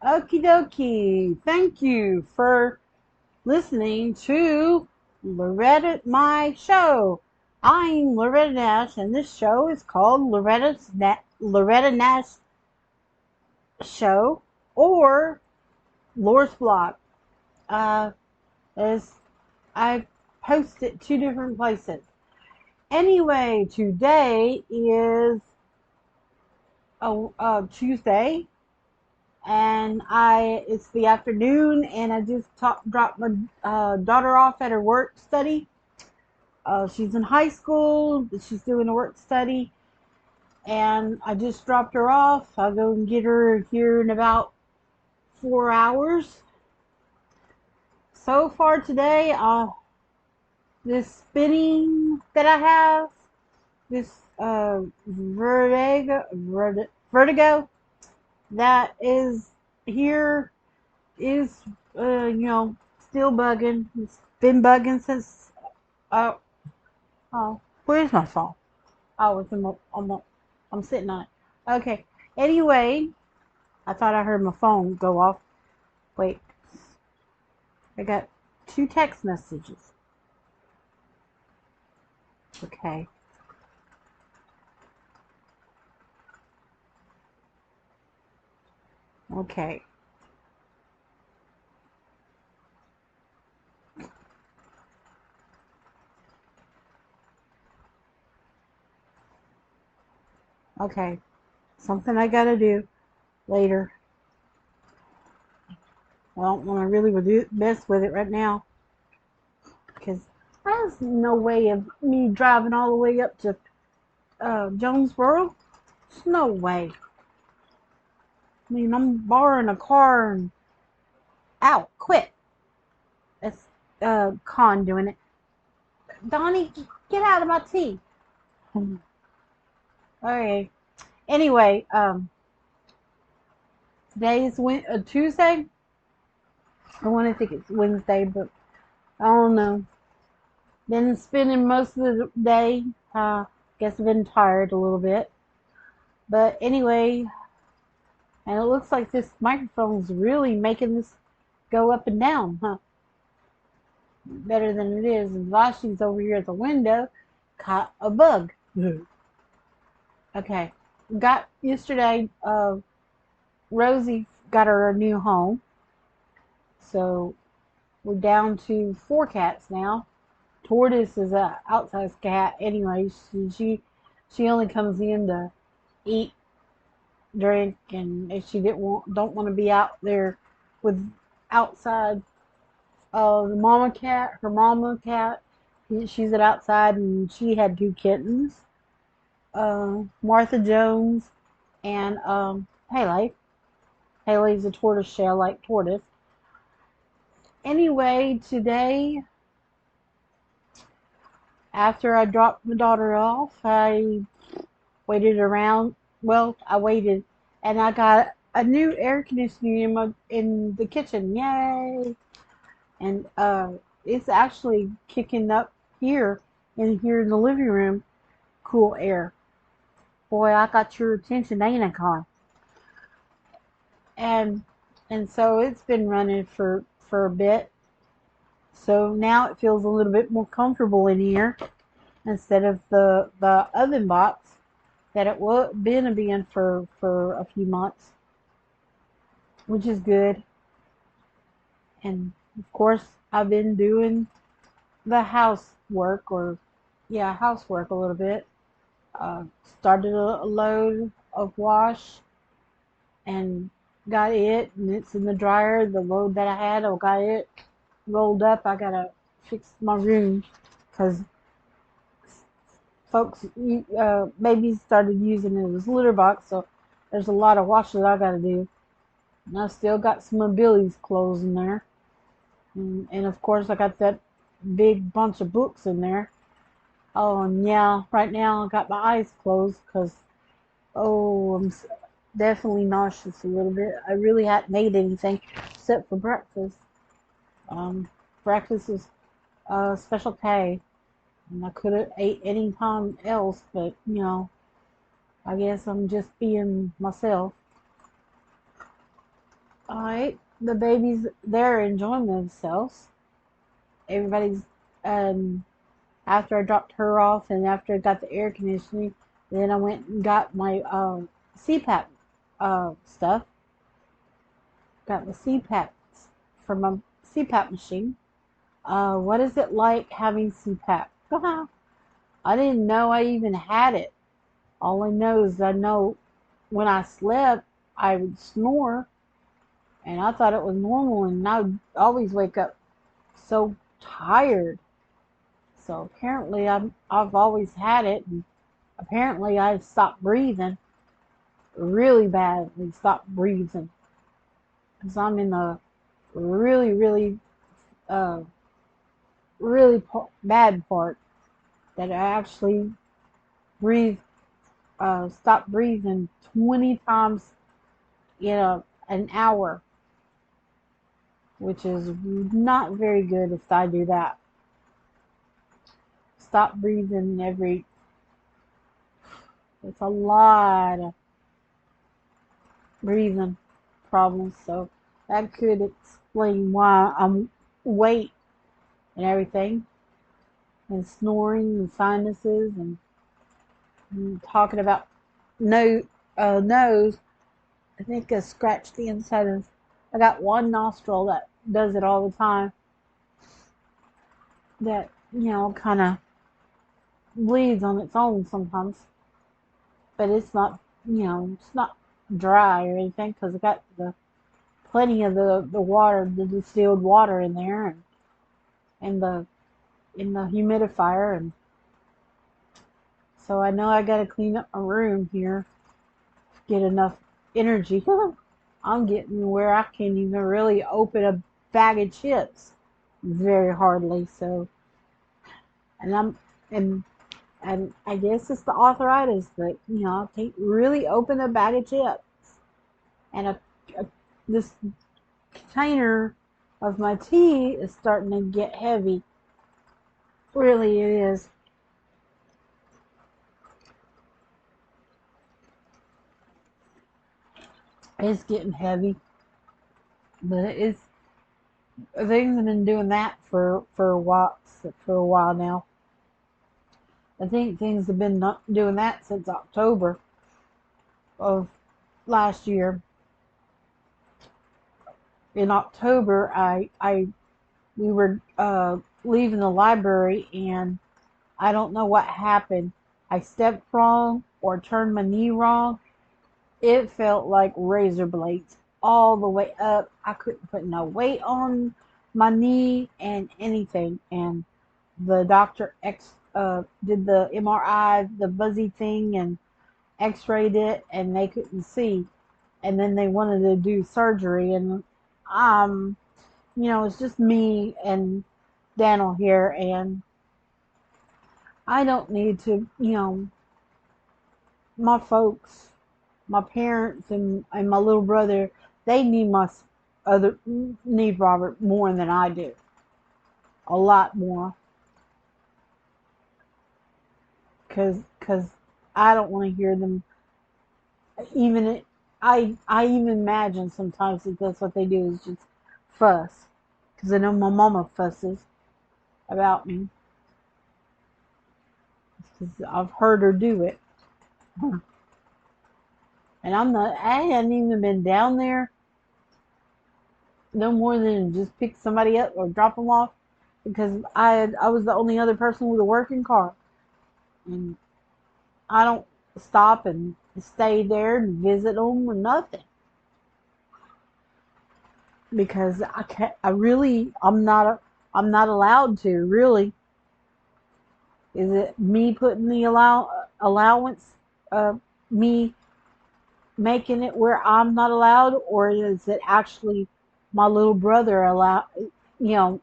Okie dokie. Thank you for listening to Loretta My Show. I'm Loretta Nash, and this show is called Loretta Nash Show or Lore's Block. Uh, as I post it two different places. Anyway, today is Tuesday, and it's the afternoon, and I just dropped my daughter off at her work study. She's in high school. She's doing a work study, and I just dropped her off. I'll go and get her here in about 4 hours. So far today, this spinning that I have, this vertigo that is here is still bugging. It's been bugging since uh oh, where's my phone? Oh, I'm sitting on it. Okay. Anyway, I thought I heard my phone go off. Wait, I got two text messages. Okay. Okay. Okay. Something I gotta do later. I don't want to really mess with it right now because there's no way of me driving all the way up to Jonesboro. There's no way. I mean, I'm borrowing a car and out, quit. That's Con doing it. Donnie, get out of my tea. Okay. Anyway, today is Tuesday. I want to think it's Wednesday, but I don't know. Been spending most of the day. Guess I've been tired a little bit. But anyway, and it looks like this microphone's really making this go up and down, huh? Better than it is. And Vashi's over here at the window caught a bug. Okay. Got yesterday, Rosie got her a new home. So we're down to 4 cats now. Tortoise is a outsized cat anyway. She only comes in to eat, drink, and if she don't want to be out there with outside the mama cat, her mama cat, she's at outside, and she had two kittens, Martha Jones and Haley. Haley's a tortoise shell like tortoise. Anyway, today after I dropped my daughter off, I waited around. Well, I waited, and I got a new air conditioning in the kitchen. Yay! And it's actually kicking up here in the living room. Cool air. Boy, I got your attention, ain't I, Con? And so it's been running for a bit. So now it feels a little bit more comfortable in here instead of the oven box that it was been being for a few months, which is good. And of course, I've been doing the housework, or yeah, housework a little bit. Started a load of wash and got it, and it's in the dryer. The load that I had, I got it rolled up. I gotta fix my room because folks, babies started using it as litter box, so there's a lot of washing that I gotta do. And I still got some of Billy's clothes in there, and of course I got that big bunch of books in there. Oh, and yeah, right now I got my eyes closed because I'm definitely nauseous a little bit. I really hadn't ate anything except for breakfast. Um, Breakfast is Special K, and I could have ate any time else, but I guess I'm just being myself. Alright, the babies, they're enjoying themselves. Everybody's, um, after I dropped her off and after I got the air conditioning, then I went and got my CPAP stuff. Got the CPAP for my CPAP machine. What is it like having CPAP? I didn't know I even had it. All I know is I know when I slept, I would snore, and I thought it was normal, and I would always wake up so tired. So apparently I've always had it, and apparently I stopped breathing really badly. Stopped breathing because I'm in a really, really, uh, really bad part that I actually breathe, stop breathing 20 times in an hour, which is not very good if I do that. Stop breathing it's a lot of breathing problems, so that could explain why I'm awake and everything, and snoring and sinuses and talking about nose. I think I scratched the inside of. I got one nostril that does it all the time. That kind of bleeds on its own sometimes, but it's not it's not dry or anything because I got the plenty of the water, the distilled water in there, and the in the humidifier, and so I know I got to clean up my room here to get enough energy. I'm getting where I can't even really open a bag of chips very hardly. So, and and and I guess it's the arthritis that I can't really open a bag of chips. And this container of my tea is starting to get heavy. Really, it is. It's getting heavy, but it's things have been doing that for a while now. I think things have been not doing that since October of last year. In October, I we were leaving the library, and I don't know what happened. I stepped wrong or turned my knee wrong. It felt like razor blades all the way up. I couldn't put no weight on my knee and anything. And the doctor did the MRI, the buzzy thing, and X-rayed it, and they couldn't see. And then they wanted to do surgery, and um, it's just me and Daniel here, and I don't need to, my folks, my parents, and my little brother, they need other need Robert more than I do, a lot more, because I don't want to hear them. Even I even imagine sometimes that that's what they do is just fuss, because I know my mama fusses about me, because I've heard her do it. And I hadn't even been down there no more than just pick somebody up or drop them off, because I was the only other person with a working car, and I don't stop and stay there and visit them or nothing, because I can't. I'm not allowed to really. Is it me putting the allowance? Me making it where I'm not allowed, or is it actually my little brother you know,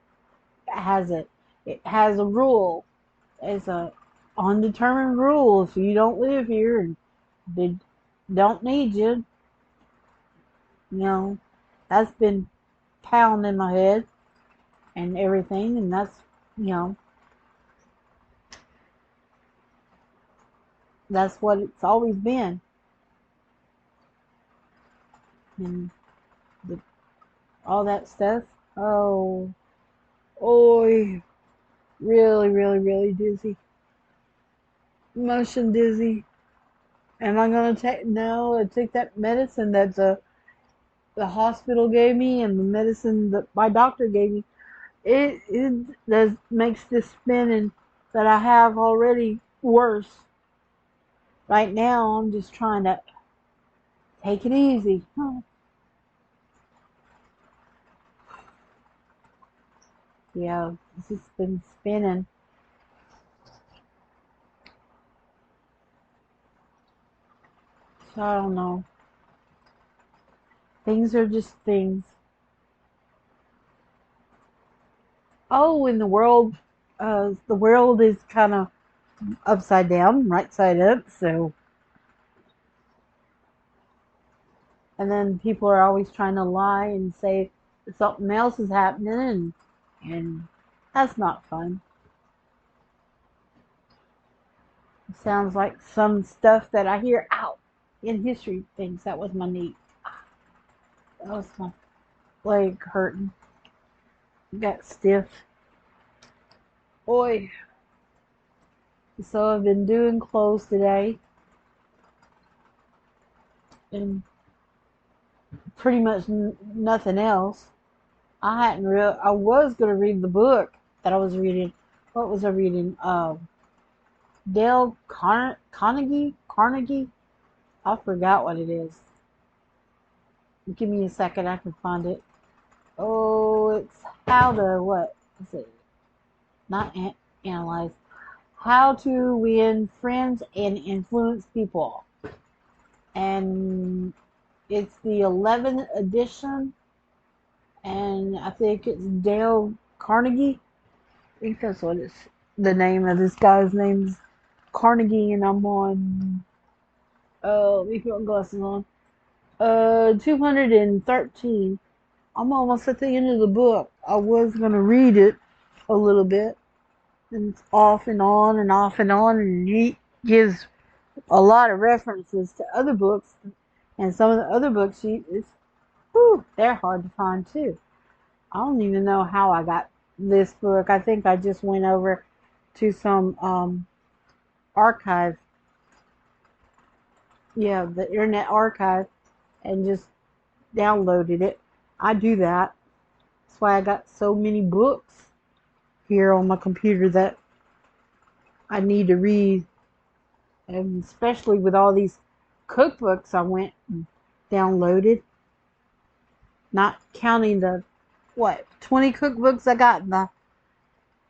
has it? It has a rule. It's a undetermined rule. If you don't live here and they don't need you, you know, that's been pounding in my head and everything, and you know, that's what it's always been. And all that stuff. Oh, oh, really, really, really dizzy. Motion dizzy. Am I gonna take? No, I take that medicine that the hospital gave me and the medicine that my doctor gave me. It does makes this spinning that I have already worse. Right now, I'm just trying to take it easy. Yeah, it's just been spinning. So I don't know. Things are just things. Oh, in the world is kind of upside down, right side up. So, and then people are always trying to lie and say something else is happening, and that's not fun. It sounds like some stuff that I hear out in history things. That was my knee. That was my leg hurting. Got stiff. Oi. So I've been doing clothes today and pretty much nothing else. I was gonna read the book that I was reading. What was I reading? Carnegie. I forgot what it is. Give me a second. I can find it. Oh, it's how to what is it? Not analyze. How to win friends and influence people. And it's the 11th edition, and I think it's Dale Carnegie. I think that's what it's the name of this guy's name's Carnegie, and I'm on. Oh, let me put my glasses on. 213. I'm almost at the end of the book. I was gonna read it a little bit, and it's off and on and off and on, and he gives a lot of references to other books, and some of the other books they're hard to find too. I don't even know how I got this book. I think I just went over to some archive, yeah, the Internet Archive, and just downloaded it. I do that. That's why I got so many books here on my computer that I need to read, and especially with all these cookbooks I went and downloaded, not counting the 20 cookbooks I got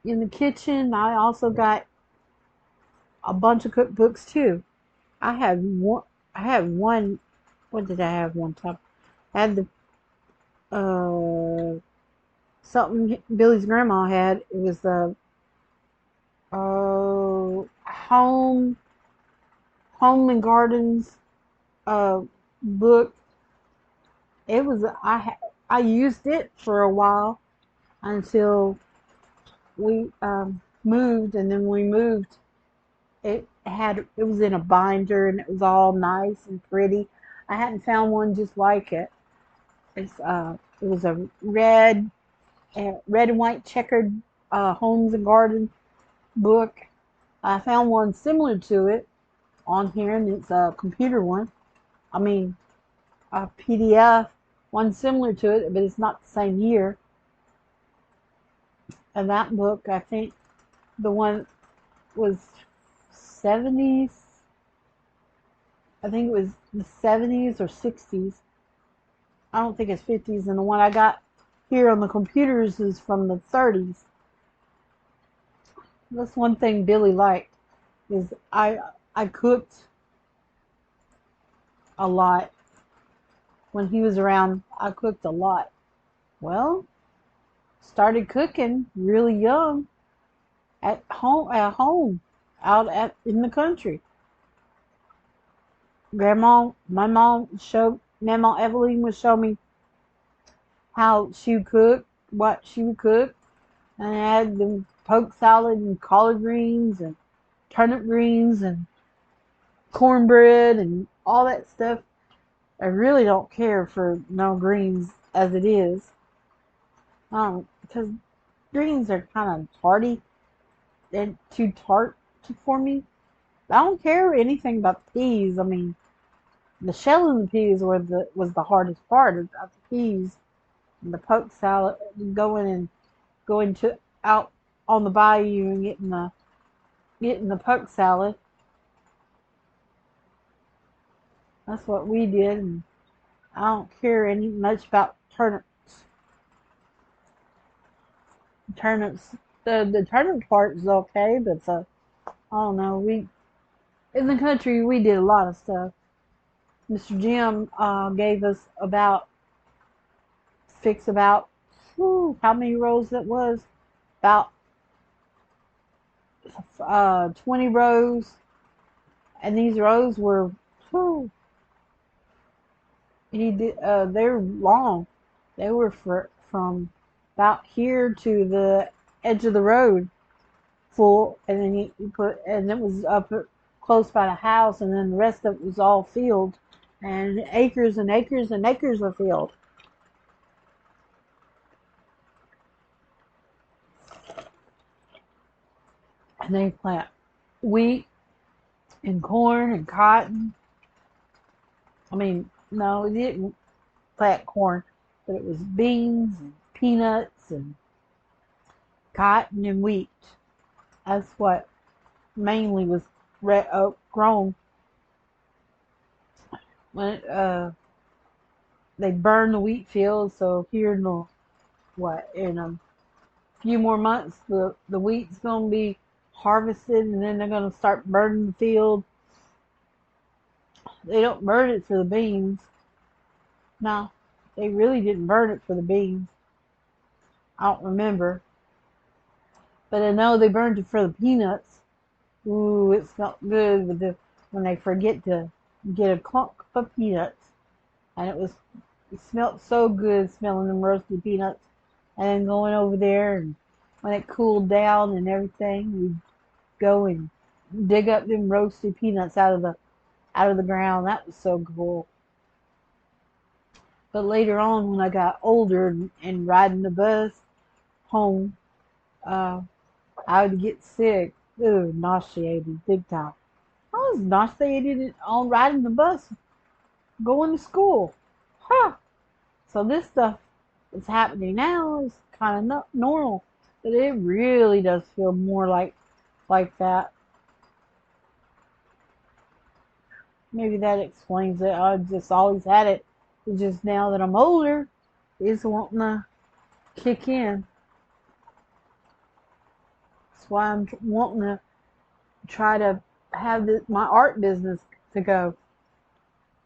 in the kitchen. I also got a bunch of cookbooks too. I had one. I had one. What did I have one time? I had the something Billy's grandma had. It was the home and gardens book. It was I used it for a while until we moved, and then we moved. It was in a binder, and it was all nice and pretty. I hadn't found one just like it. It was a red and white checkered homes and garden book. I found one similar to it on here, and it's a computer one. I mean, a PDF one similar to it, but it's not the same year. And that book, I think the one was 70s. I think it was the 70s or 60s. I don't think it's 50s. And the one I got here on the computers is from the 30s. That's one thing Billy liked is I cooked a lot when he was around. I cooked a lot. Well, started cooking really young at home out at in the country. Grandma Evelyn would show me how she would cook, what she would cook, and I had the poke salad and collard greens and turnip greens and cornbread and all that stuff. I really don't care for no greens as it is. Because greens are kind of tardy and too tart for me. I don't care anything about the peas. I mean, the shell of the peas was the hardest part of the peas. And the poke salad, going to out on the bayou and getting the poke salad. That's what we did, and I don't care any much about turnips. Turnips, the turnip part is okay, but I don't know. We in the country we did a lot of stuff. Mr. Jim gave us about how many rows that was? About 20 rows, and these rows were whew, he did. They were long. They were from about here to the edge of the road, full, and then he put, and it was up close by the house, and then the rest of it was all field, and acres and acres and acres of field. And they plant wheat and corn and cotton. I mean, no, it didn't plant corn, but it was beans and peanuts and cotton and wheat. That's what mainly was grown. When they burned the wheat fields, so here in a few more months, the wheat's gonna be harvested, and then they're gonna start burning the field. They don't burn it for the beans. No, they really didn't burn it for the beans. I don't remember, but I know they burned it for the peanuts. Ooh, it smelled good when they forget to get a clunk of peanuts, and it smelled so good smelling them roasted peanuts, and then going over there, and when it cooled down and everything, we'd go and dig up them roasted peanuts out of the ground. That was so cool. But later on, when I got older and riding the bus home, uh, I would get sick. Ooh, nauseated big time. I was nauseated on riding the bus going to school. Huh. So this stuff that's happening now is kind of not normal, but it really does feel more like that. Maybe that explains it. I just always had it. It's just now that I'm older, it's wanting to kick in. That's why I'm wanting to try to have my art business to go.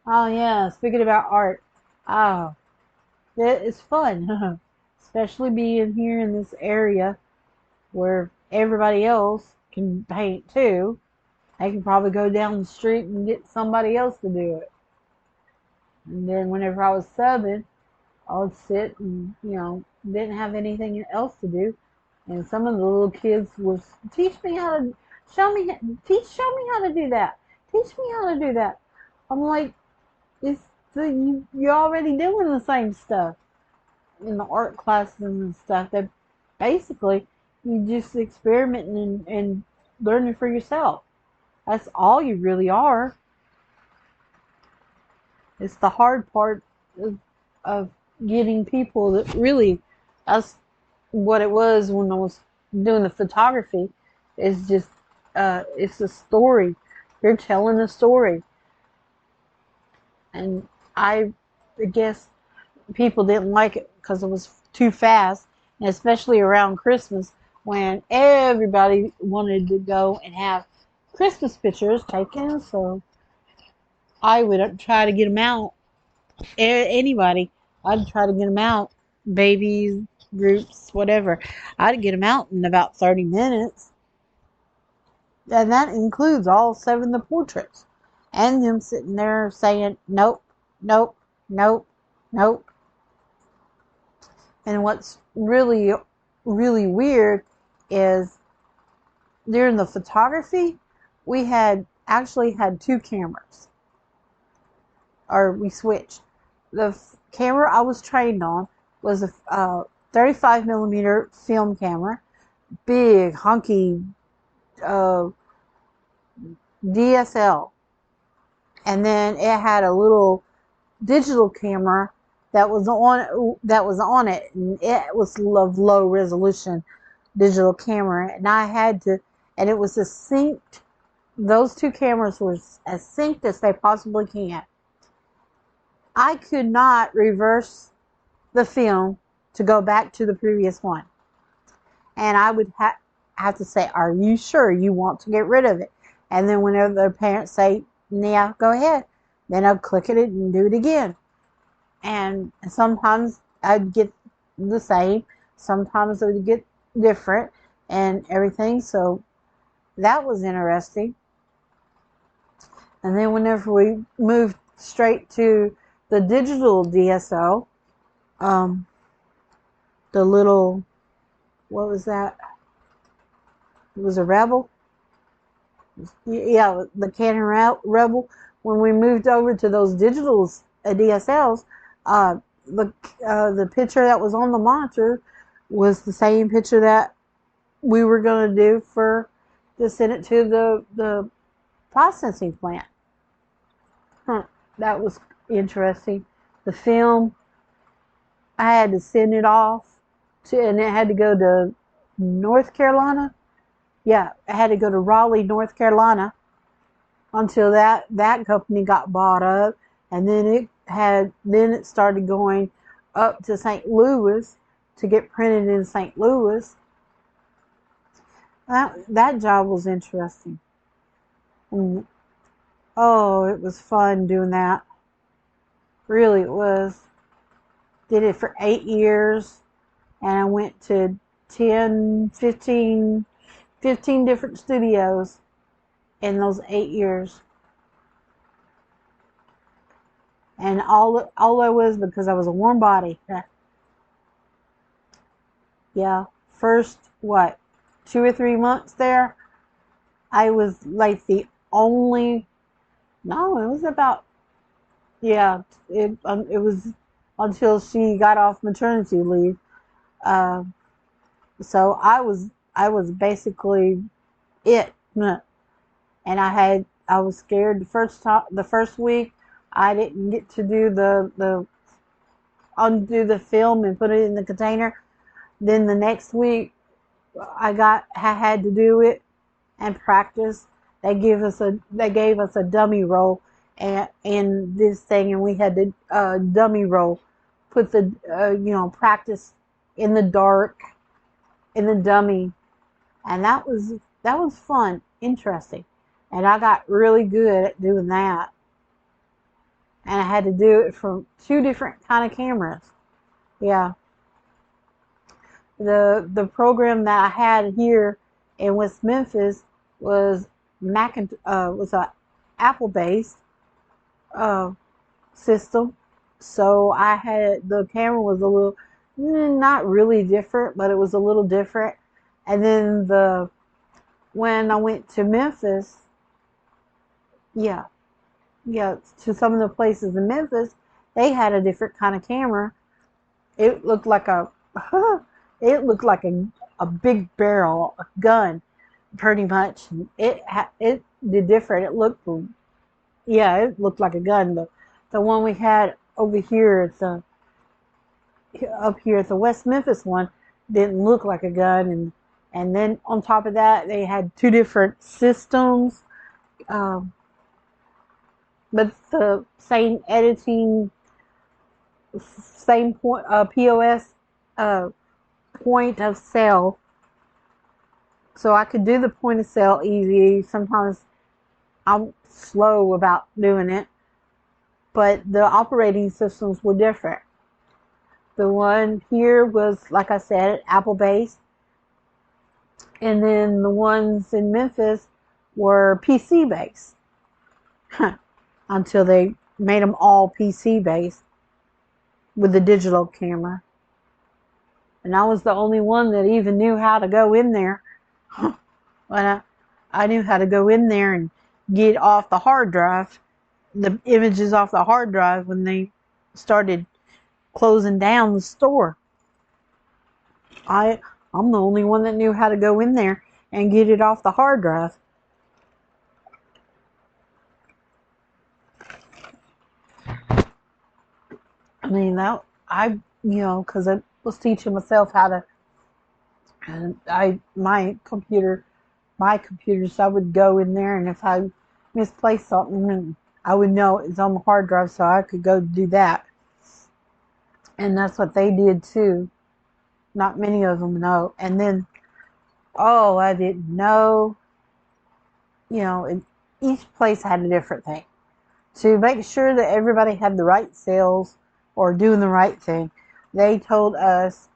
Oh yeah, speaking about art, oh, it is fun, especially being here in this area where everybody else can paint too. I can probably go down the street and get somebody else to do it. And then whenever I was subbing, I would sit and, didn't have anything else to do. And some of the little kids would teach me how to, show me how to do that. Teach me how to do that. I'm like, you're already doing the same stuff in the art classes and stuff. That basically you just experimenting and learning for yourself. That's all you really are. It's the hard part of getting people that really, that's what it was when I was doing the photography. It's just, it's a story. You're telling a story. And I guess people didn't like it because it was too fast, and especially around Christmas when everybody wanted to go and have Christmas pictures taken. So I would try to get them out. Anybody, I'd try to get them out. Babies, groups, whatever. I'd get them out in about 30 minutes. And that includes all 7 of the portraits. And them sitting there saying, nope, nope, nope, nope. And what's really, really weird is during the photography, we actually had 2 cameras. Or we switched. The camera I was trained on was 35 millimeter film camera, big hunky uh, DSL, and then it had a little digital camera that was on it, and it was of low resolution digital camera, and I had to, and it was as synced. Those two cameras were as synced as they possibly can. I could not reverse the film to go back to the previous one, and I would have to say, "Are you sure you want to get rid of it?" And then whenever the parents say, "Yeah, go ahead," then I'd click it and do it again. And sometimes I'd get the same, sometimes I would get different and everything. So that was interesting. And then whenever we moved straight to the digital DSL, um, the little, what was that? It was a Rebel. Yeah, the Canon Rebel. When we moved over to those digital DSLs, uh, the picture that was on the monitor was the same picture that we were going to do to send it to the processing plant. That was interesting. The film, I had to send it off and it had to go to North Carolina. Yeah, I had to go to Raleigh, North Carolina, until that company got bought up, and then it started going up to St. Louis to get printed in St. Louis. That job was interesting. And, oh, it was fun doing that. Really, it was. Did it for 8 years, and I went to 10, 15 different studios in those 8 years. And all I was, because I was a warm body. Yeah, first, what, 2 or 3 months there, I was like the only. No, it was about, yeah. It was until she got off maternity leave. Uh, so I was basically it. And I was scared the first week. I didn't get to do the undo the film and put it in the container. Then the next week I had to do it and practice. They gave us a dummy roll and in this thing, and we had to dummy roll, put the practice in the dark in the dummy, and that was fun, interesting, and I got really good at doing that. And I had to do it from two different kind of cameras. Yeah, the program that I had here in West Memphis was was a Apple based uh, system. So the camera was a little, not really different, but it was a little different. And then when I went to Memphis, yeah, yeah, to some of the places in Memphis, they had a different kind of camera. It looked like a it looked like a big barrel, a gun, pretty much. It did different. It looked like a gun. The one we had over here up here at the West Memphis one didn't look like a gun, and then on top of that they had two different systems, um, but the same editing, same POS uh, point of sale. So I could do the point of sale easy. Sometimes I'm slow about doing it, but the operating systems were different. The one here was, like I said, Apple based, and then the ones in Memphis were PC based until they made them all PC based with the digital camera. And I was the only one that even knew how to go in there. When I knew how to go in there and get off the hard drive, the images off the hard drive when they started closing down the store. I'm the only one that knew how to go in there and get it off the hard drive. I mean, because I was teaching myself how to, and my computers, I would go in there, and if I misplaced something, and I would know it's on the hard drive, so I could go do that. And that's what they did too. Not many of them know. And then, oh, I didn't know. Each place had a different thing. To make sure that everybody had the right sales or doing the right thing, they told us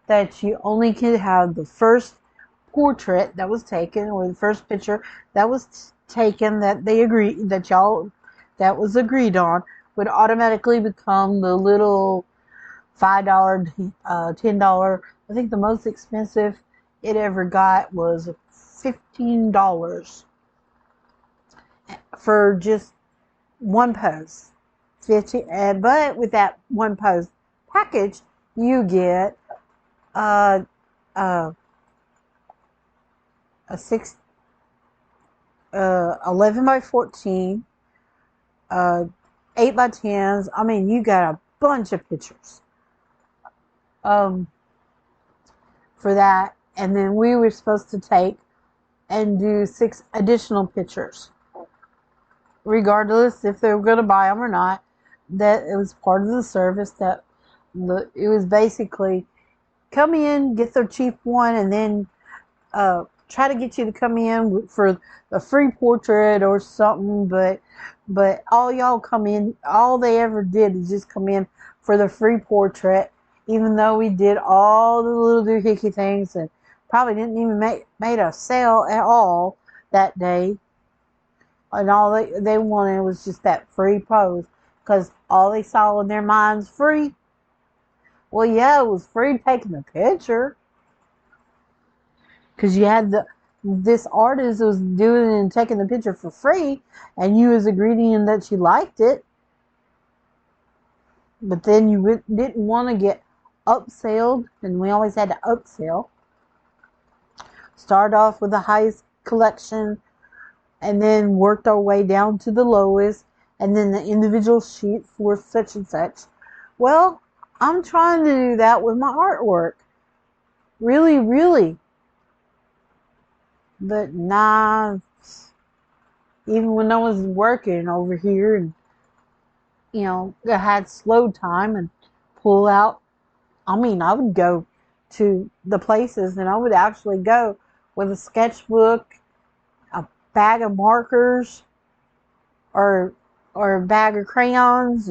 that you only could have the first portrait that was taken, or the first picture that was taken, that was agreed on, would automatically become the little $5, $10. I think the most expensive it ever got was $15 for just one pose. 50, but with that one pose package, you get a 11 by 14, 8 by 10s. I mean, you got a bunch of pictures for that. And then we were supposed to take and do 6 additional pictures, regardless if they were going to buy them or not. That it was part of the service. That it was basically come in, get their cheap one, and then try to get you to come in for a free portrait or something. But all y'all come in, all they ever did is just come in for the free portrait, even though we did all the little doohickey things and probably didn't even made a sale at all that day. And all they wanted was just that free pose, because all they saw in their minds free. Well, yeah, it was free taking the picture, because you had this artist was doing it and taking the picture for free, and you was agreeing that you liked it. But then you didn't want to get upselled, and we always had to upsell. Start off with the highest collection, and then worked our way down to the lowest, and then the individual sheets were such and such. Well, I'm trying to do that with my artwork. Really, really. But nah, even when I was working over here and, I had slow time and pull out, I mean, I would go to the places and I would actually go with a sketchbook, a bag of markers, or a bag of crayons,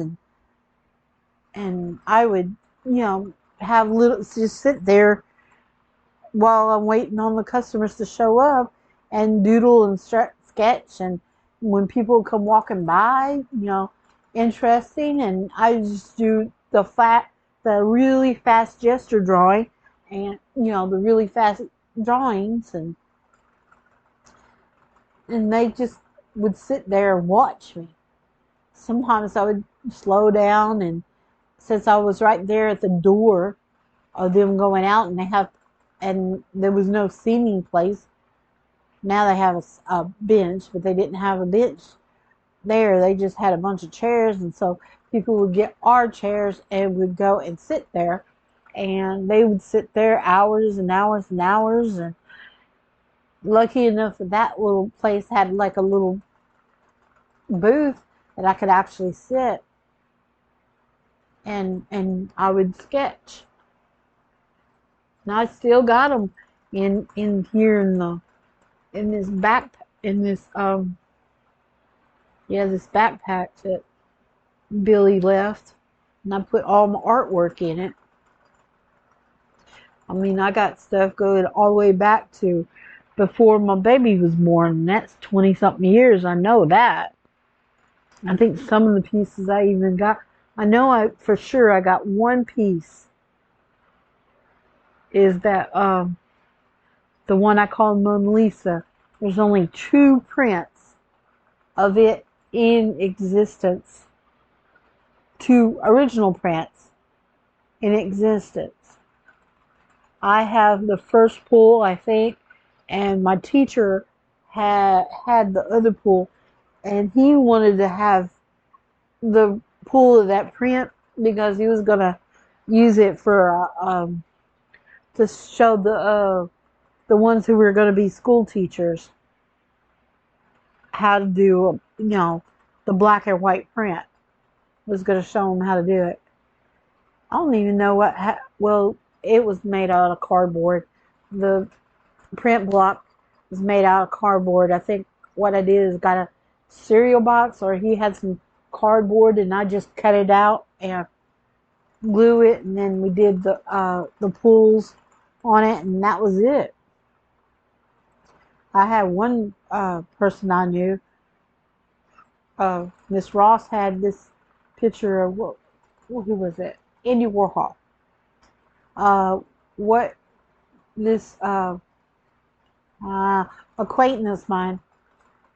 and I would, have just sit there while I'm waiting on the customers to show up and doodle and sketch. And when people come walking by, interesting, and I just do the really fast gesture drawing, and the really fast drawings, and they just would sit there and watch me. Sometimes I would slow down, and since I was right there at the door of them going out, and there was no seating place. Now they have a bench, but they didn't have a bench there. They just had a bunch of chairs, and so people would get our chairs and would go and sit there, and they would sit there hours and hours and hours. And lucky enough that little place had like a little booth that I could actually sit, and I would sketch. And I still got them in here this backpack that Billy left, and I put all my artwork in it. I mean, I got stuff going all the way back to before my baby was born, and that's 20-something years. I know that. I think some of the pieces I even got, for sure I got one piece, is that the one I call Mona Lisa. There's only 2 prints of it in existence. 2 original prints in existence. I have the first pool, I think, and my teacher had the other pool, and he wanted to have the pool of that print because he was gonna use it for to show the ones who were gonna be school teachers how to do the black and white print. Was gonna show them how to do it. I don't even know well, it was made out of cardboard. The print block was made out of cardboard. I think what I did is got a cereal box, or he had some cardboard, and I just cut it out and glue it, and then we did the pools on it, and that was it. I had one person I knew, Miss Ross, had this picture of who was it? Andy Warhol. What this acquaintance of mine,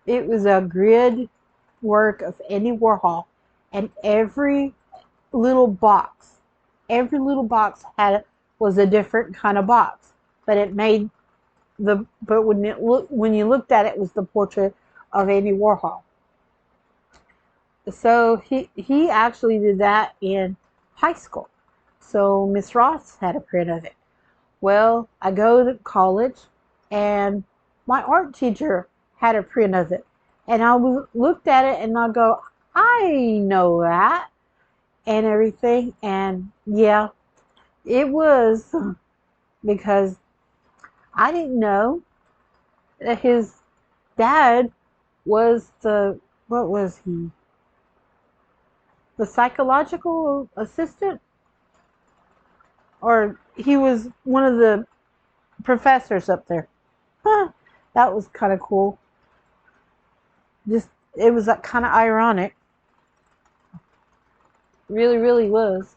it was a grid work of Andy Warhol, and every little box was a different kind of box, but it made but when you looked at it, it was the portrait of Andy Warhol. So he actually did that in high school. So Miss Ross had a print of it. Well, I go to college, and my art teacher had a print of it, and I looked at it, and I go, I know that, and everything, and yeah, it was because I didn't know that his dad was what was he? The psychological assistant? Or he was one of the professors up there. Huh, that was kind of cool. Just, it was kind of ironic. Really, really was.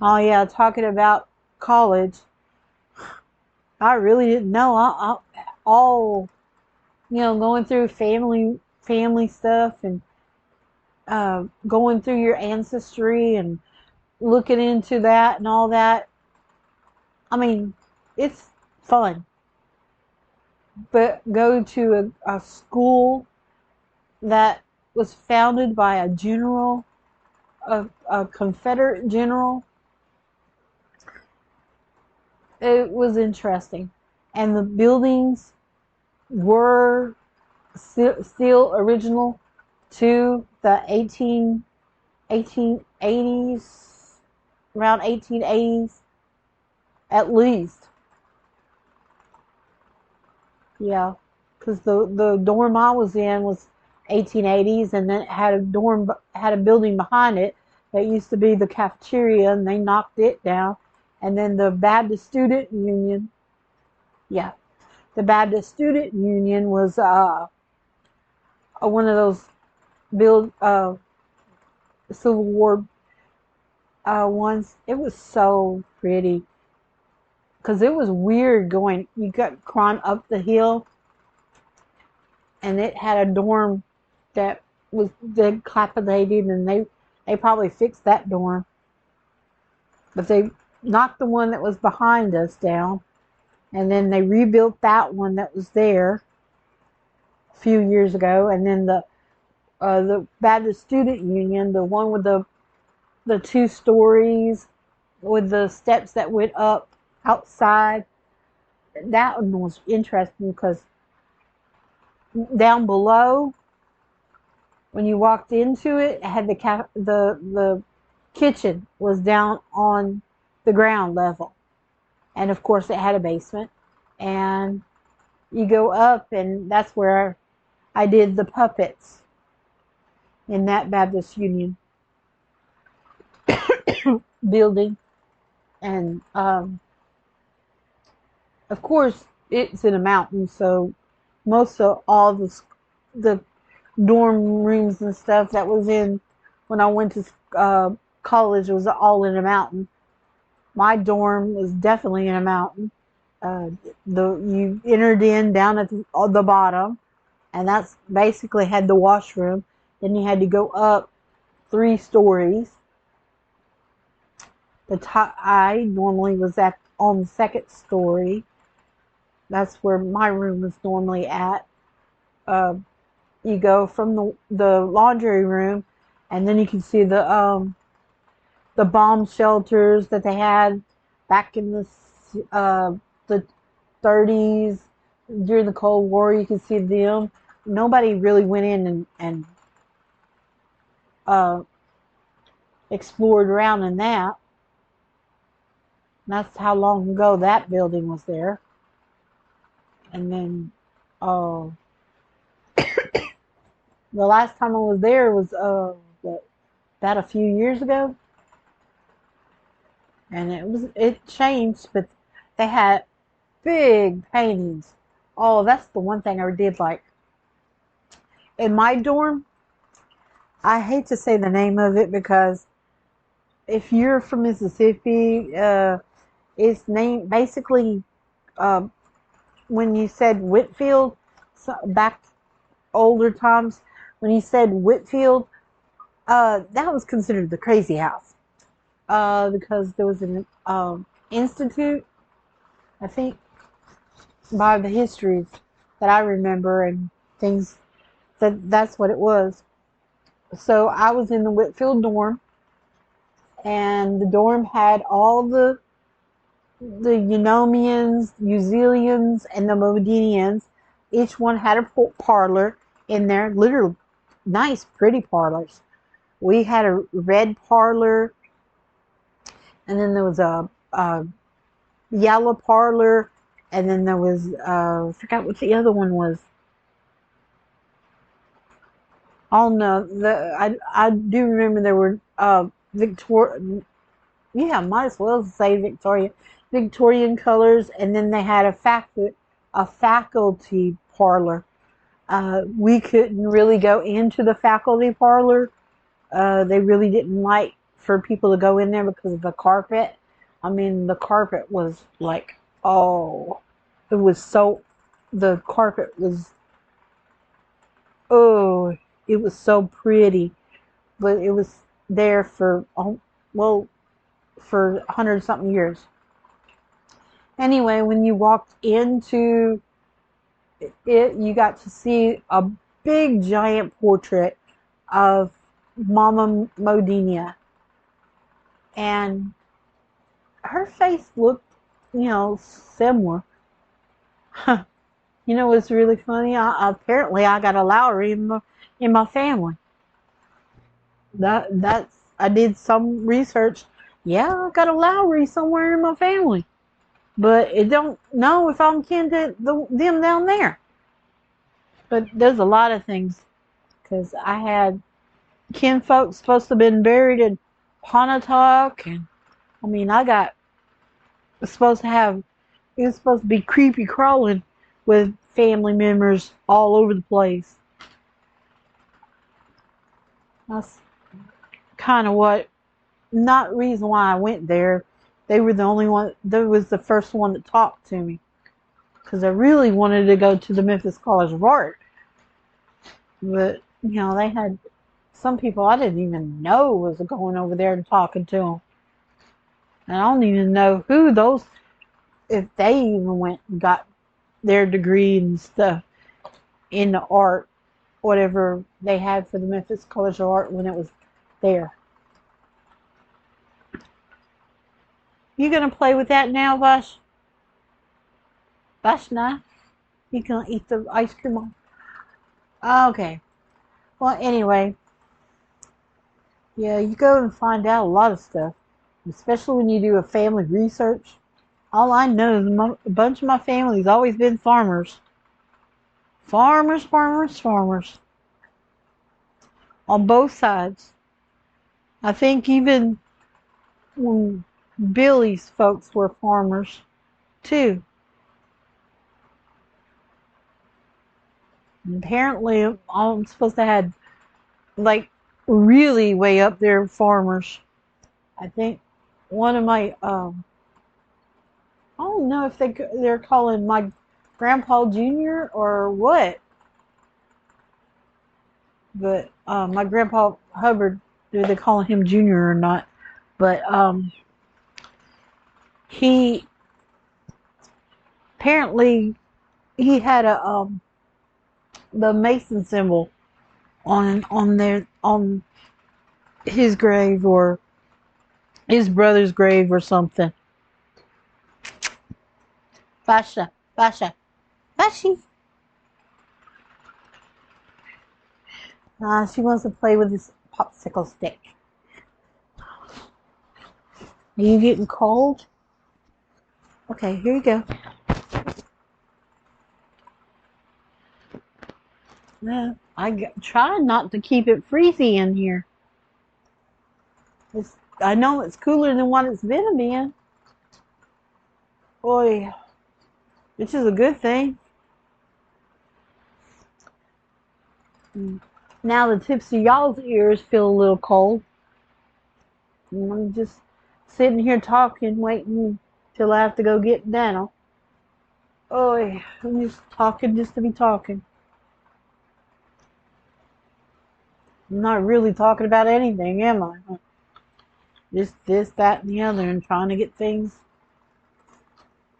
Oh yeah, talking about college. I really didn't know. All going through family stuff, and going through your ancestry and looking into that and all that. I mean, it's fun. But go to a school that was founded by a general, a Confederate general, it was interesting. And the buildings were still original to the 1880s, around 1880s at least. Yeah, because the dorm I was in was 1880s, and then it had a building behind it that used to be the cafeteria, and they knocked it down. And then the Baptist Student Union, yeah, the Baptist Student Union was one of those build Civil War ones. It was so pretty because it was weird going. You got crawling up the hill, and it had a dorm that was dilapidated, and they probably fixed that dorm, but they knocked the one that was behind us down, and then they rebuilt that one that was there a few years ago, and then the Baptist Student Union, the one with the 2 stories with the steps that went up outside, that one was interesting because down below, when you walked into it, it had the kitchen was down on the ground level, and of course it had a basement, and you go up, and that's where I did the puppets in that Baptist Union building, and of course it's in a mountain, so most of all the dorm rooms and stuff that was in when I went to college was all in a mountain. My dorm was definitely in a mountain. You entered in down at the bottom, and that's basically had the washroom. Then you had to go up 3 stories, The top, I normally was at on the second story. That's where my room was normally at. Uh, you go from the laundry room, and then you can see the bomb shelters that they had back in the 30s during the Cold War. You can see them. Nobody really went in and uh, explored around in that. That's how long ago that building was there. And then uh, the last time I was there was about a few years ago, and it changed, but they had big paintings. Oh, that's the one thing I did like. In my dorm, I hate to say the name of it because if you're from Mississippi, it's named basically uh, when you said Whitfield, so back older times, when you said Whitfield, that was considered the crazy house because there was an institute, I think, by the histories that I remember and things that's what it was. So I was in the Whitfield dorm, and the dorm had all the Eunomians, Uzelians, and the Modenians. Each one had a parlor in there, literally nice, pretty parlors. We had a red parlor, and then there was a yellow parlor, and then there was I forgot what the other one was. Oh no, I do remember there were yeah, might as well say Victorian colors, and then they had a faculty parlor. We couldn't really go into the faculty parlor. They really didn't like for people to go in there because of the carpet. I mean, the carpet was like, oh, it was so, the carpet was, oh, it was so pretty, but it was there for, oh, well, for 100 something years. Anyway, when you walked into it, you got to see a big giant portrait of Mama Modinia. And her face looked, similar. You know what's really funny? Apparently, I got a Lowry in my family. That's I did some research. Yeah, I got a Lowry somewhere in my family, but it don't know if I'm kin to them down there. But there's a lot of things because I had kin folks supposed to have been buried in Pontotoc, and I mean I got supposed to have it was supposed to be creepy crawling with family members all over the place. That's kind of what, not reason why I went there. They were the only one, that was the first one that talked to me. Because I really wanted to go to the Memphis College of Art. But, they had some people I didn't even know was going over there and talking to them. And I don't even know who those, if they even went and got their degree and stuff in the art, whatever they had for the Memphis College of Art when it was there. You gonna play with that now, Vash? Vashna? You gonna eat the ice cream? Okay. Well, anyway, yeah, you go and find out a lot of stuff, especially when you do a family research. All I know is a bunch of my family's always been farmers. Farmers, farmers, farmers. On both sides. I think even when Billy's folks were farmers, too. And apparently, I'm supposed to have, like, really way up there farmers. I think one of my, I don't know if they're calling my Grandpa Junior or what, but my Grandpa Hubbard, do they call him Junior or not? But he apparently he had the Mason symbol on his grave or his brother's grave or something. Basha, Basha, Bashi. She wants to play with this popsicle stick. Are you getting cold? Okay, here you go. Yeah, try not to keep it freezy in here. I know it's cooler than what it's been. Boy, which is a good thing. Now the tips of y'all's ears feel a little cold. I'm just sitting here talking, waiting till I have to go get Daniel. Oh, I'm just talking just to be talking. I'm not really talking about anything, am I? Just this, that, and the other, and trying to get things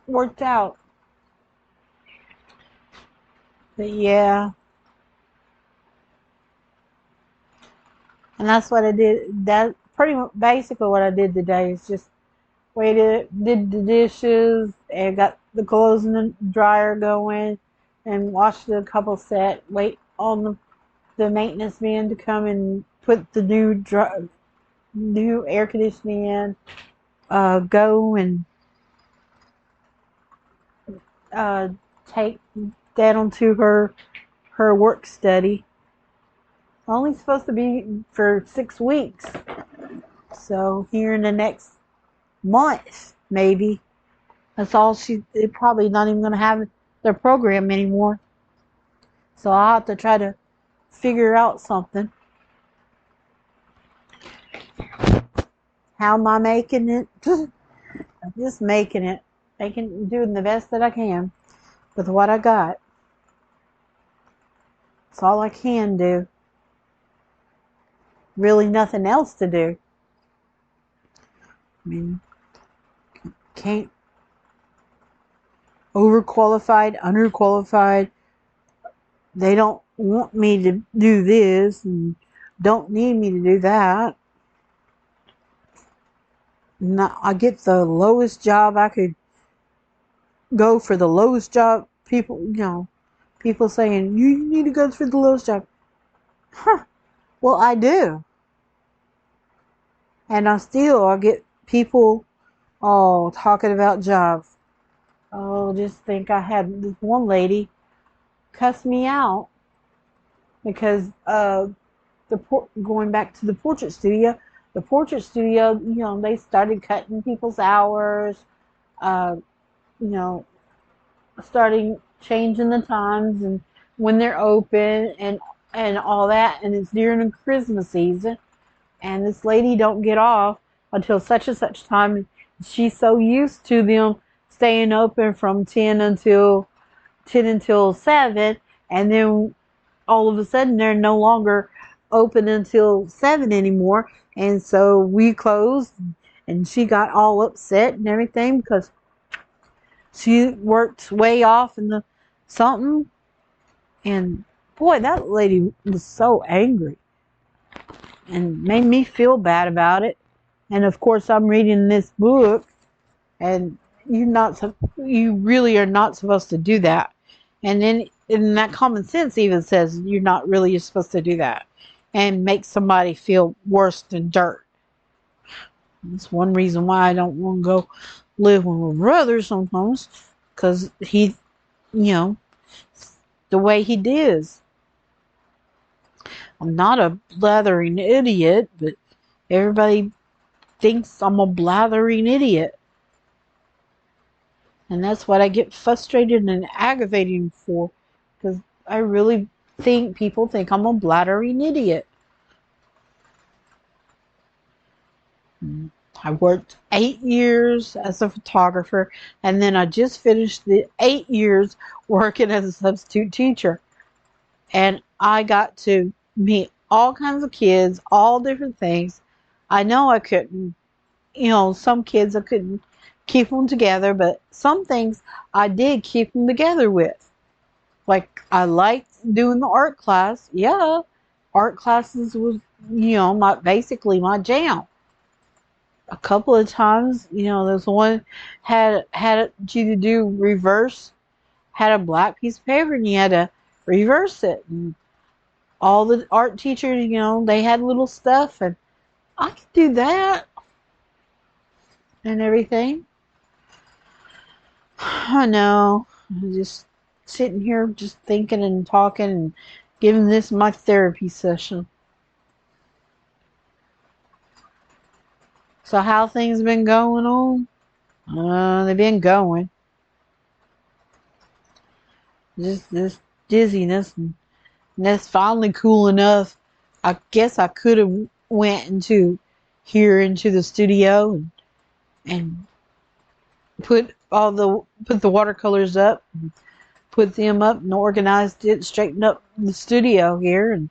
worked out. But yeah. And that's what I did. That pretty much basically what I did today is just waited, did the dishes, and got the clothes in the dryer going, and washed a couple set. Wait on the maintenance man to come and put the new air conditioning in. Go and take Daniel to her work study. Only supposed to be for 6 weeks. So here in the next month, maybe. That's all they're probably not even going to have their program anymore. So I'll have to try to figure out something. How am I making it? I'm just making it. Doing the best that I can with what I got. That's all I can do. Really nothing else to do. I mean, can't overqualified, underqualified. They don't want me to do this and don't need me to do that. I get the lowest job I could go for the lowest job. People saying, you need to go for the lowest job. Huh. Well, I do. And I get people talking about jobs. Just think I had this one lady cuss me out because going back to the portrait studio. The portrait studio, they started cutting people's hours, starting changing the times and when they're open and all that, and it's during the Christmas season, and this lady don't get off until such and such time. She's so used to them staying open from 10 until 7, and then all of a sudden they're no longer open until 7 anymore, and so we closed, and she got all upset and everything because she worked way off in the something, and boy, that lady was so angry and made me feel bad about it. And of course, I'm reading this book, and you really are not supposed to do that. And then that common sense even says you're not really supposed to do that and make somebody feel worse than dirt. That's one reason why I don't want to go live with my brother sometimes, because he, the way he does. I'm not a blathering idiot, but everybody thinks I'm a blathering idiot. And that's what I get frustrated and aggravating for, because I really think people think I'm a blathering idiot. I worked 8 years as a photographer, and then I just finished the 8 years working as a substitute teacher. And I got to meet all kinds of kids, all different things. I know I couldn't, some kids I couldn't keep them together, but some things I did keep them together with. Like, I liked doing the art class. Yeah, art classes was, basically my jam. A couple of times, there's one had you to do reverse, had a black piece of paper and you had to reverse it. And all the art teachers, they had little stuff, and I could do that and everything. I know. I'm just sitting here just thinking and talking and giving this my therapy session. So how things been going on? They've been going. Just this dizziness, and that's finally cool enough. I guess I could have went into the studio and put the watercolors up, and put them up and organized it, straightened up the studio here, and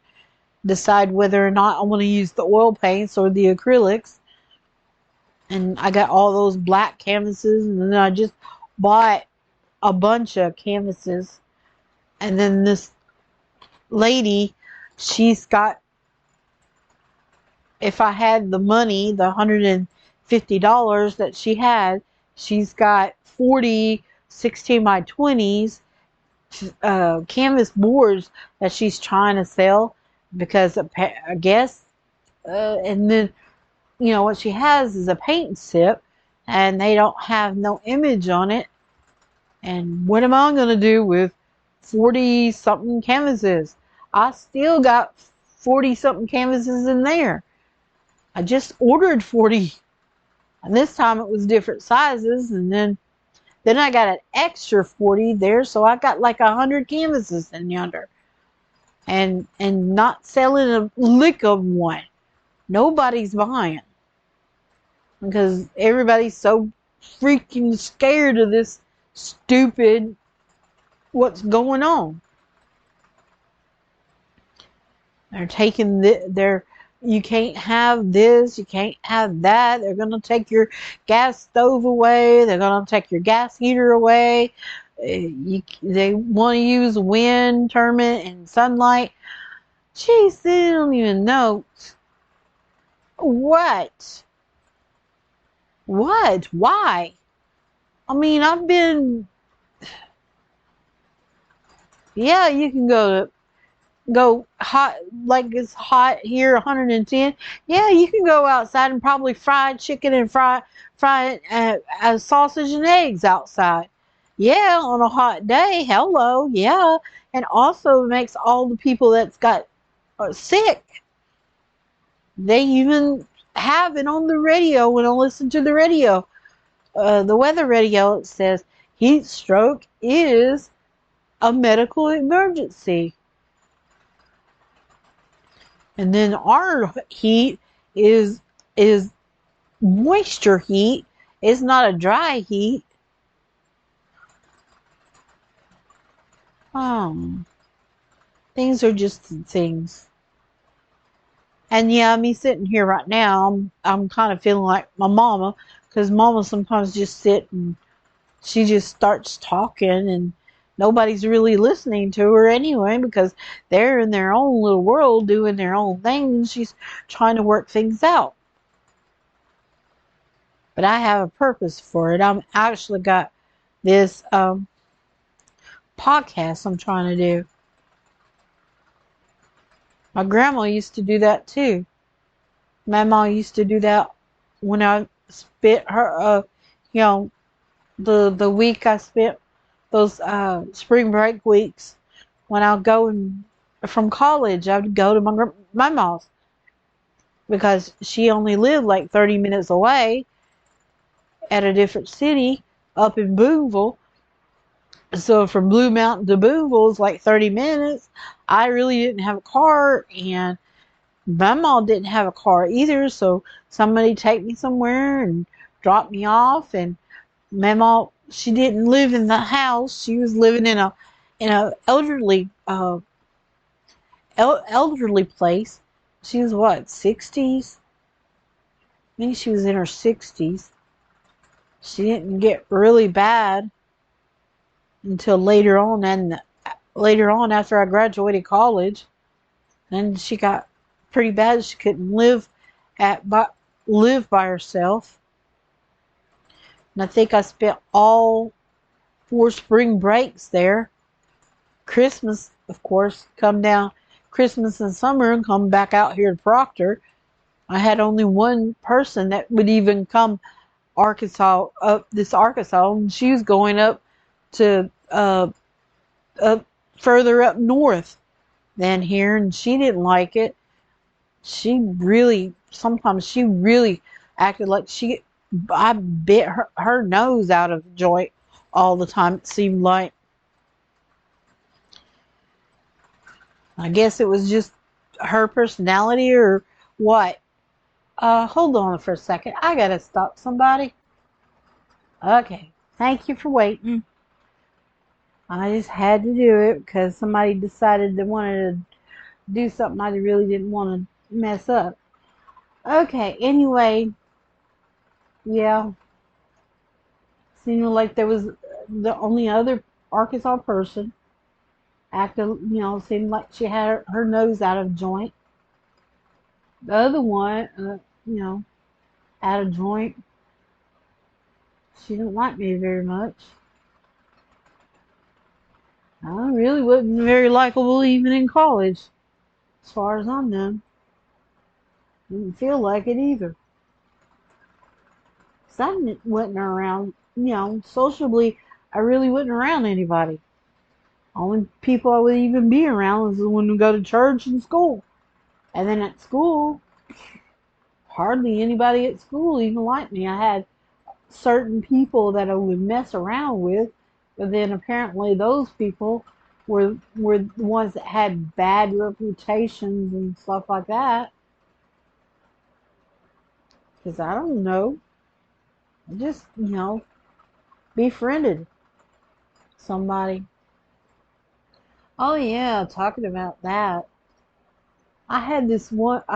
decide whether or not I want to use the oil paints or the acrylics. And I got all those black canvases, and then I just bought a bunch of canvases. And then this lady, she's got, if I had the money, the $150 that she had, she's got 40 16 by 20s canvas boards that she's trying to sell, because I guess, and then, what she has is a paint sip, and they don't have no image on it. And what am I going to do with 40 something canvases? I still got 40 something canvases in there. I just ordered 40, and this time it was different sizes, and then I got an extra 40 there, so I got like 100 canvases in yonder, and not selling a lick of one. Nobody's buying, because everybody's so freaking scared of this stupid what's going on. They're taking you can't have this, you can't have that. They're going to take your gas stove away. They're going to take your gas heater away. They want to use wind, turbine, and sunlight. Jeez, they don't even know. What? Why? I mean, yeah, you can go hot, like it's hot here, 110. Yeah, you can go outside and probably fry chicken and fry sausage and eggs outside. Yeah, on a hot day. Hello, yeah, and also makes all the people that's got sick. They even have it on the radio. When I listen to the radio, the weather radio, it says heat stroke is a medical emergency. And then our heat is moisture heat. It's not a dry heat. Things are just things. And yeah, me sitting here right now, I'm kind of feeling like my mama, because mama sometimes just sit and she just starts talking, and nobody's really listening to her anyway, because they're in their own little world doing their own thing, and she's trying to work things out. But I have a purpose for it. I'm actually got this podcast I'm trying to do. My grandma used to do that too. My mom used to do that when I spent her, the week I spent, those spring break weeks, when I go from college, I would go to my mom's, because she only lived like 30 minutes away at a different city up in Boonville. So from Blue Mountain to Boonville is like 30 minutes. I really didn't have a car, and my mom didn't have a car either, so somebody take me somewhere and drop me off. And my mom, she didn't live in the house. She was living in a elderly place. She was what, 60s? I think she was in her 60s. She didn't get really bad until later on, and later on after I graduated college, and she got pretty bad. She couldn't live by herself. And I think I spent all 4 spring breaks there. Christmas, of course, come down Christmas and summer and come back out here to Proctor. I had only one person that would even come Arkansas, and she was going up to up further up north than here, and she didn't like it. Sometimes she really acted like I bit her nose out of joint all the time, it seemed like. I guess it was just her personality or what. Hold on for a second. I gotta stop somebody. Okay. Thank you for waiting. I just had to do it because somebody decided they wanted to do something I really didn't want to mess up. Okay, anyway, yeah. Seemed like there was the only other Arkansas person seemed like she had her nose out of joint. The other one, out of joint. She didn't like me very much. I really wasn't very likable even in college, as far as I know. Didn't feel like it either. So I wasn't around, sociably, I really wasn't around anybody. Only people I would even be around was when we go to church and school. And then at school, hardly anybody at school even liked me. I had certain people that I would mess around with, but then apparently those people were the ones that had bad reputations and stuff like that. Because I don't know. I just, befriended somebody. Oh yeah, talking about that. I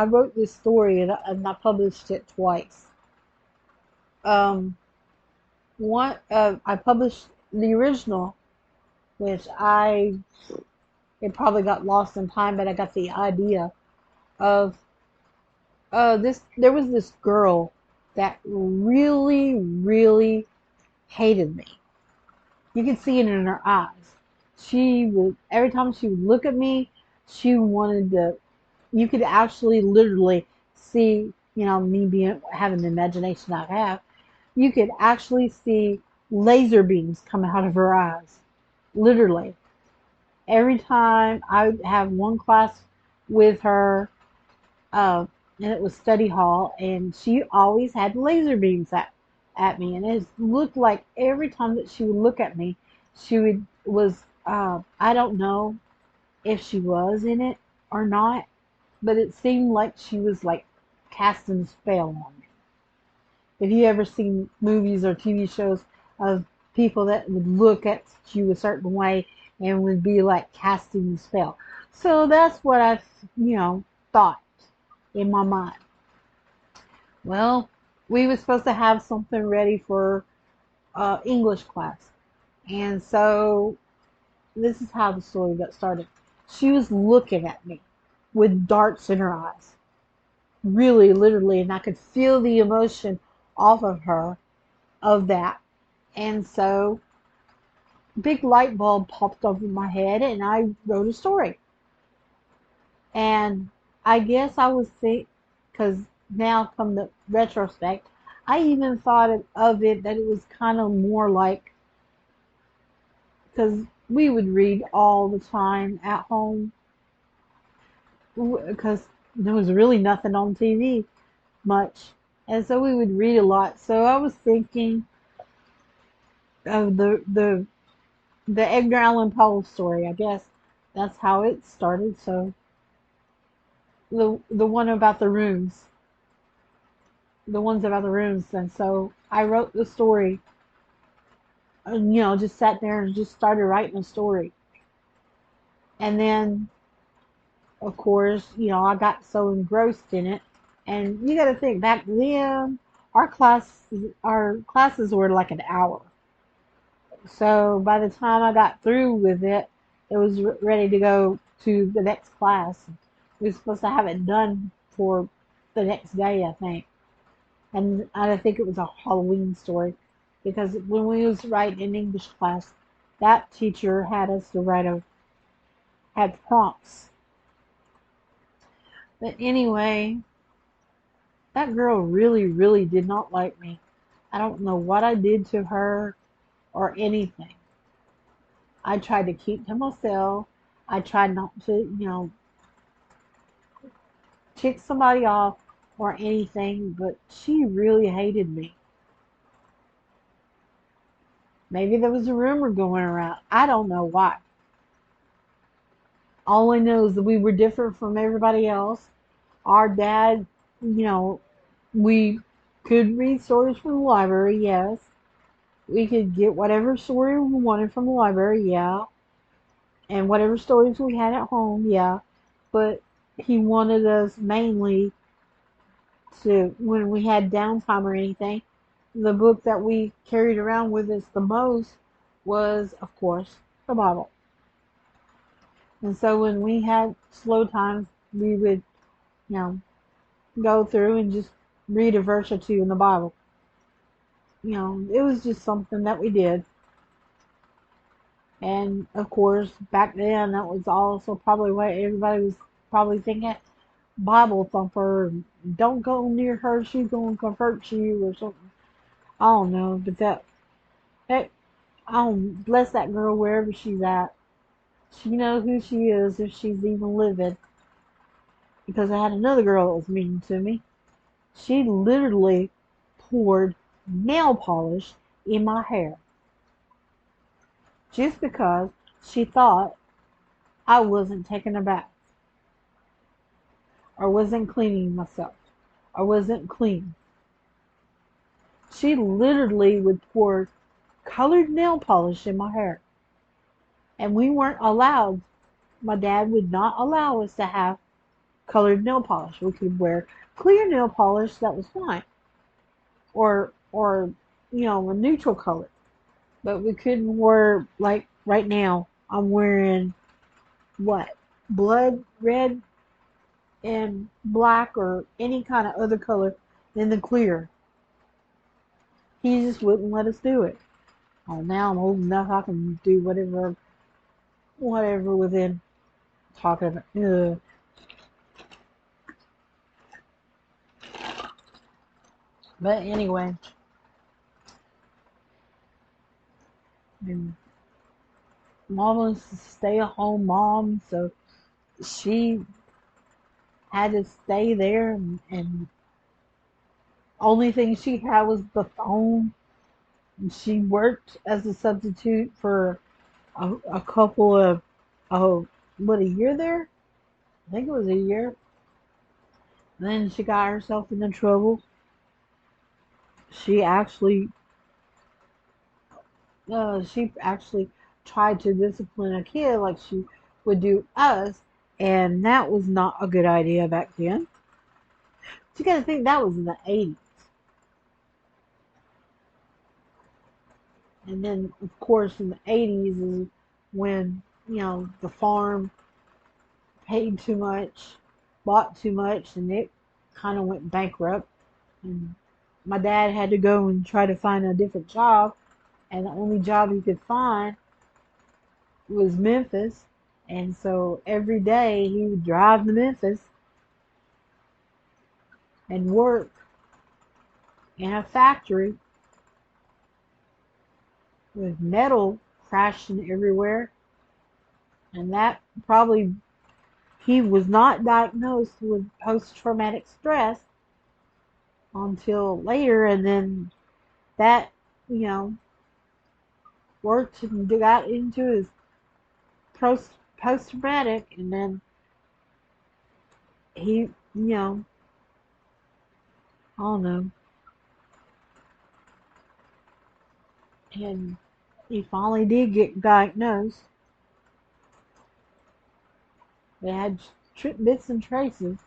wrote this story and I published it twice. Um, I published the original, which it probably got lost in time, but I got the idea of there was this girl that really, really hated me. You could see it in her eyes. Every time she would look at me, she wanted to, you could actually literally see, me having the imagination I have, you could actually see laser beams come out of her eyes. Literally. Every time I would have one class with her, and it was study hall, and she always had laser beams at me, and it looked like every time that she would look at me, she would was I don't know if she was in it or not, but it seemed like she was like casting a spell on me. If you ever seen movies or TV shows of people that would look at you a certain way and would be like casting a spell. So that's what I, thought in my mind. Well, we were supposed to have something ready for English class. And so this is how the story got started. She was looking at me with darts in her eyes. Really, literally, and I could feel the emotion off of her of that. And so big light bulb popped over my head and I wrote a story. And I guess I was think because now from the retrospect, I even thought of it that it was kind of more like because we would read all the time at home because there was really nothing on TV much, and so we would read a lot. So I was thinking of the Edgar Allan Poe story. I guess that's how it started. So the one about the rooms, the ones about the rooms, and so I wrote the story. And, just sat there and just started writing a story. And then, of course, I got so engrossed in it. And you got to think back then, our class, our classes were like an hour. So by the time I got through with it, it was ready to go to the next class. We were supposed to have it done for the next day, I think. And I think it was a Halloween story because when we was writing in English class, that teacher had us to had prompts. But anyway, that girl really, really did not like me. I don't know what I did to her or anything. I tried to keep to myself. I tried not to, tick somebody off or anything, but she really hated me. Maybe there was a rumor going around. I don't know why. All I know is that we were different from everybody else. Our dad, we could read stories from the library, yes. We could get whatever story we wanted from the library, yeah. And whatever stories we had at home, yeah. But he wanted us mainly to, when we had downtime or anything, the book that we carried around with us the most was, of course, the Bible. And so when we had slow times, we would, you know, go through and just read a verse or two in the Bible. It was just something that we did. And of course, back then, that was also probably what everybody was probably thinking. Bible thumper, don't go near her, she's going to convert you or something. I don't know, but that I don't bless that girl wherever she's at. She knows who she is if she's even living. Because I had another girl that was mean to me. She literally poured nail polish in my hair just because she thought I wasn't taking a bath or wasn't cleaning myself or wasn't clean. She literally would pour colored nail polish in my hair. And we weren't allowed, my dad would not allow us to have colored nail polish. We could wear clear nail polish that was fine. Or a neutral color. But we couldn't wear, like right now I'm wearing what? Blood red and black or any kind of other color than the clear. He just wouldn't let us do it. Oh, now I'm old enough I can do whatever within talking about. But anyway, and mom was a stay-at-home mom, so she had to stay there, and only thing she had was the phone. And she worked as a substitute for a couple of, oh, what, a year there? I think it was a year. And then she got herself into trouble. She actually, she actually tried to discipline a kid like she would do us, and that was not a good idea back then. You got to think that was in the 80s. And then, of course, in the 80s is when, the farm paid too much, bought too much, and it kind of went bankrupt. And my dad had to go and try to find a different job, and the only job he could find was Memphis. And so every day he would drive to Memphis and work in a factory with metal crashing everywhere. And that probably, he was not diagnosed with post-traumatic stress until later, and then that, you know, worked and got into his post-traumatic, and then he, I don't know, and he finally did get diagnosed. They had bits and traces.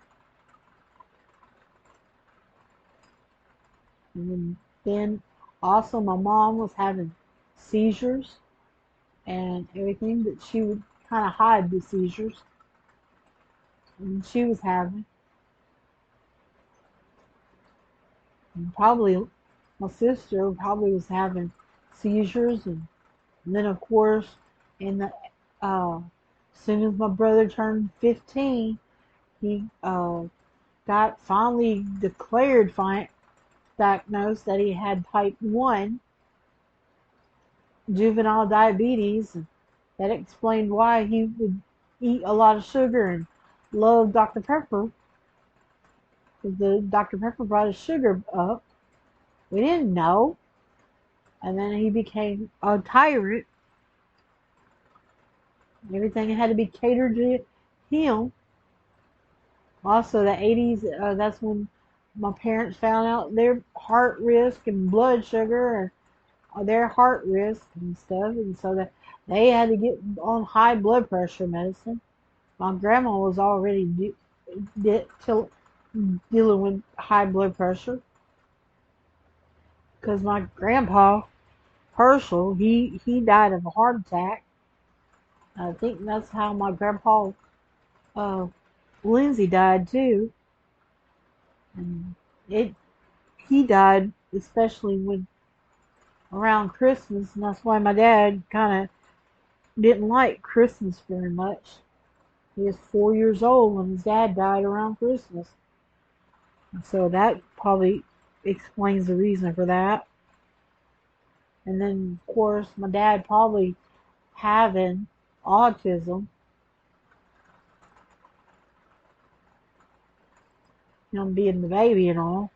And then also my mom was having seizures and everything, but she would kind of hide the seizures. And she was having, and probably my sister probably was having seizures, and then of course, in the as soon as my brother turned 15, he got finally declared diagnosed that he had type 1 juvenile diabetes. And that explained why he would eat a lot of sugar and love Dr. Pepper, because the Dr. Pepper brought his sugar up. We didn't know. And then he became a tyrant. Everything had to be catered to him. Also, the 80s, that's when my parents found out their heart risk and blood sugar, or their heart risk and stuff. And so that they had to get on high blood pressure medicine. My grandma was already dealing with high blood pressure, because my grandpa Herschel, he died of a heart attack. I think that's how my grandpa uh, Lindsay died too. And it he died especially when around Christmas, and that's why my dad kind of didn't like Christmas very much. He was 4 years old when his dad died around Christmas, and so that probably explains the reason for that. And then, of course, my dad probably having autism, being the baby and all.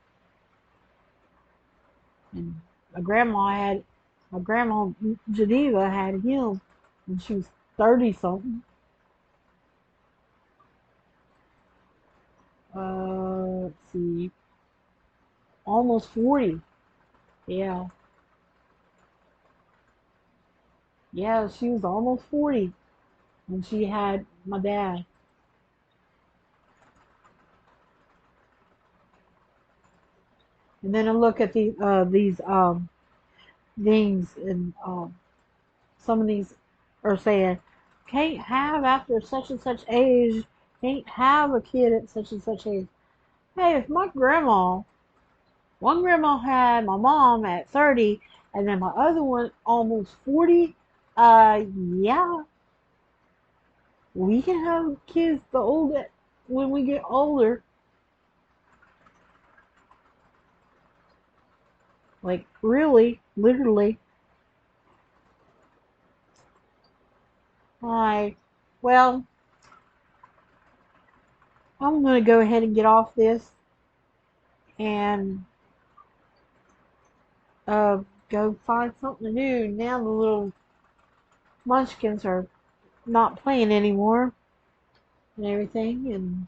And my grandma had, my grandma Geneva had him when she was 30 something. Let's see, almost 40. Yeah, yeah, she was almost 40 when she had my dad. And then I look at these things, and some of these are saying can't have after such and such age, can't have a kid at such and such age. Hey, if my grandma, one grandma had my mom at 30, and then my other one almost 40, yeah, we can have kids when we get older. Like, really, literally. Like, well, I'm going to go ahead and get off this and uh, go find something to do. Now the little munchkins are not playing anymore and everything.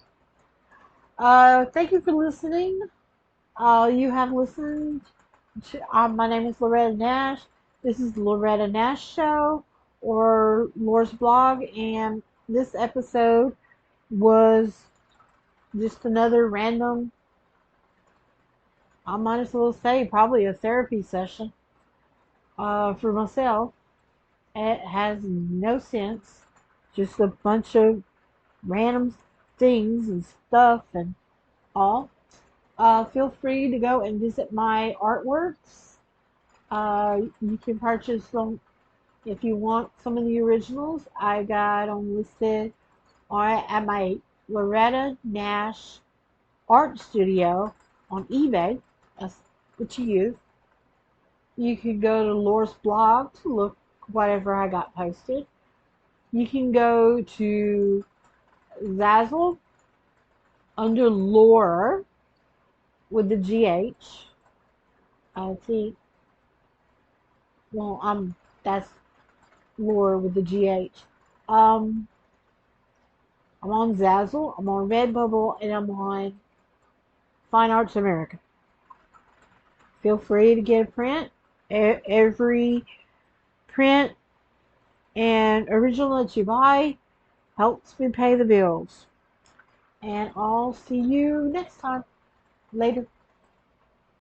And thank you for listening. You have listened to, my name is Loretta Nash. This is the Loretta Nash Show, or Lore's blog, and this episode was just another random, I might as well say probably a therapy session for myself. It has no sense, just a bunch of random things and stuff and all. Feel free to go and visit my artworks. You can purchase them if you want some of the originals. I got them listed at my Loretta Nash Art Studio on eBay. That's what you use. You can go to Lore's blog to look whatever I got posted. You can go to Zazzle under Lore with the GH. I think, well, that's Lore with the GH. I'm on Zazzle, I'm on Redbubble, and I'm on Fine Arts America. Feel free to get a print. Every print and original that you buy helps me pay the bills. And I'll see you next time. Later.